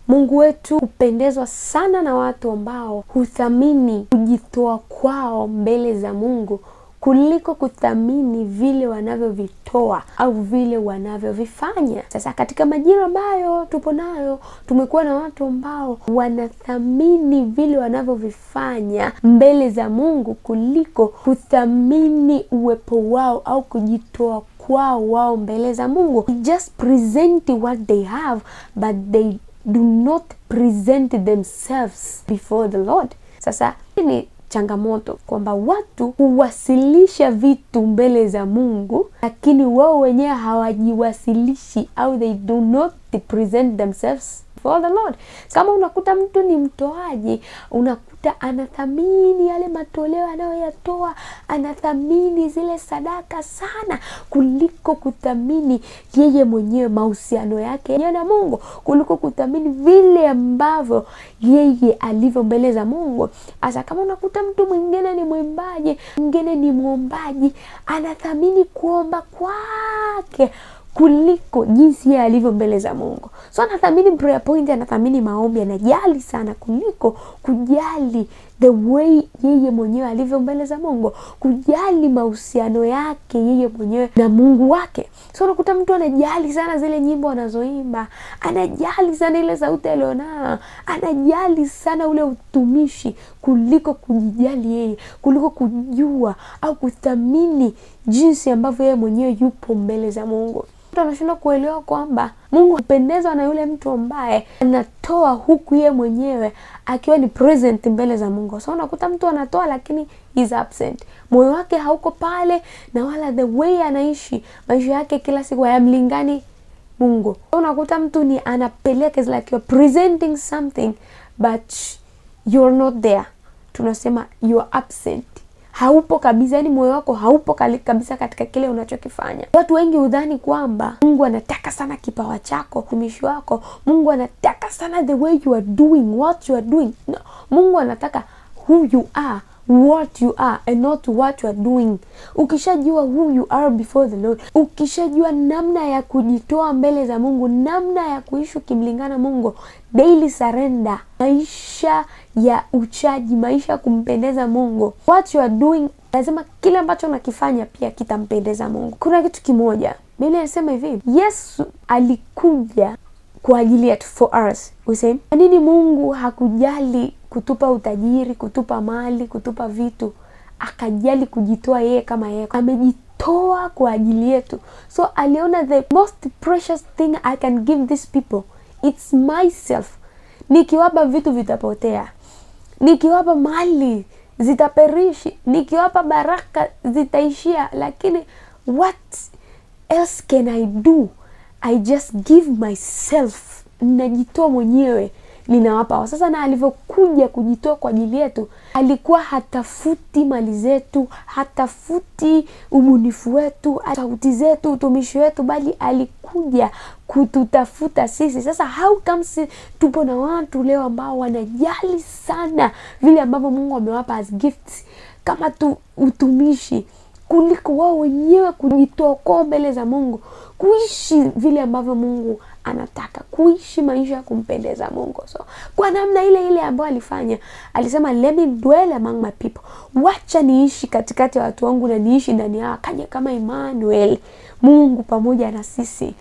Mungu wetu hupendezwa sana na watu ambao huthamini kujitoa kwao mbele za Mungu kuliko kuthamini vile wanavyovitoa au vile wanavyovifanya. Sasa katika majira ambayo tupo nayo, tumekuwa na watu ambao wanathamini vile wanavyovifanya mbele za Mungu kuliko kuthamini uwepo wao au kujitoa kwao wao mbele za Mungu. They just present what they have, but they do not present themselves before the Lord. Sasa ni changamoto kwamba watu huwasilisha vitu mbele za Mungu, lakini wao wenyewe hawajiwasilishi au they do not present themselves for the Lord. Kama unakuta mtu ni mtoaji, unakuta anathamini yale matoleo anayoyatoa, anathamini zile sadaka sana kuliko kuthamini yeye mwenyewe, mahusiano yake na Mungu, kuliko kuthamini vile ambavyo yeye alivyo mbele za Mungu. Asa kama unakuta mtu mwingine ni mwimbaji, mwingine ni muombaji, anathamini kuomba kwake kuliko jinsi yeye alivyo mbele za Mungu. So anathamini prayer point, anathamini maombi, anajali sana kuliko kujali the way yeye mwenyewe alivyo mbele za Mungu, kujali mahusiano yake yeye mwenyewe na Mungu wake. So unakuta mtu anajali sana zile nyimbo anazoimba, anajali sana ile sauti alionayo, anajali sana ule utumishi kuliko kujijali yeye, kuliko kujua au kuthamini jinsi ambavyo yeye mwenyewe yupo mbele za Mungu. Tunashindwa kuelewa kwamba Mungu hupendezwa na yule mtu ambaye anatoa huku yeye mwenyewe akiwa ni present mbele za Mungu. So unakuta mtu anatoa lakini is absent, moyo wake hauko pale, na wala the way anaishi maisha yake kila siku hayamlingani Mungu. So unakuta mtu ni anapeleka is like you're presenting something but you're not there. Tunasema you're absent, haupo kabisa, yani moyo wako haupo kabisa katika kile unachokifanya. Watu wengi udhani kwamba Mungu anataka sana kipawa chako, utumishi wako. Mungu anataka sana the way you are doing, what you are doing. No, Mungu anataka who you are, what you are, and not what you are doing. Ukishajua who you are before the Lord, ukishajua namna ya kujitoa mbele za Mungu, namna ya kuishi kimlingana Mungu, daily surrender, maisha ya uchaji, maisha ya kumpendeza Mungu, what you are doing, lazima kile ambacho unakifanya pia kitampendeza Mungu. Kuna kitu kimoja Biblia inasema hivi, Yesu alikuja kwa ajili yetu, for us. Useme, kwa nini Mungu hakujali kutupa utajiri, kutupa mali, kutupa vitu, akajali kujitoa yeye kama yeye? Amejitoa kwa ajili yetu. So aliona the most precious thing I can give these people, it's myself. Nikiwapa vitu vitapotea, nikiwapa mali zitaperishi, nikiwapa baraka zitaishia, lakini what else can I do? I just give myself, najitoa mwenyewe, ninawapa. Sasa na alivyokuja kujitoa kwa ajili yetu, alikuwa hatafuti mali zetu, hatafuti ubunifu wetu, sauti zetu, utumishi wetu, bali alikuja kututafuta sisi. Sasa how comes tupo na watu leo ambao wanajali sana vile ambavyo Mungu amewapa as gifts kama utumishi, kuliko wao wenyewe kujitoa kwa mbele za Mungu, kuishi vile ambavyo Mungu anataka, kuishi maisha ya kumpendeza Mungu. So kwa namna ile ile ambayo alifanya, alisema let me dwell among my people, wacha niishi katikati ya watu wangu na niishi ndani yao. Akaja kama Emmanuel, Mungu pamoja na sisi.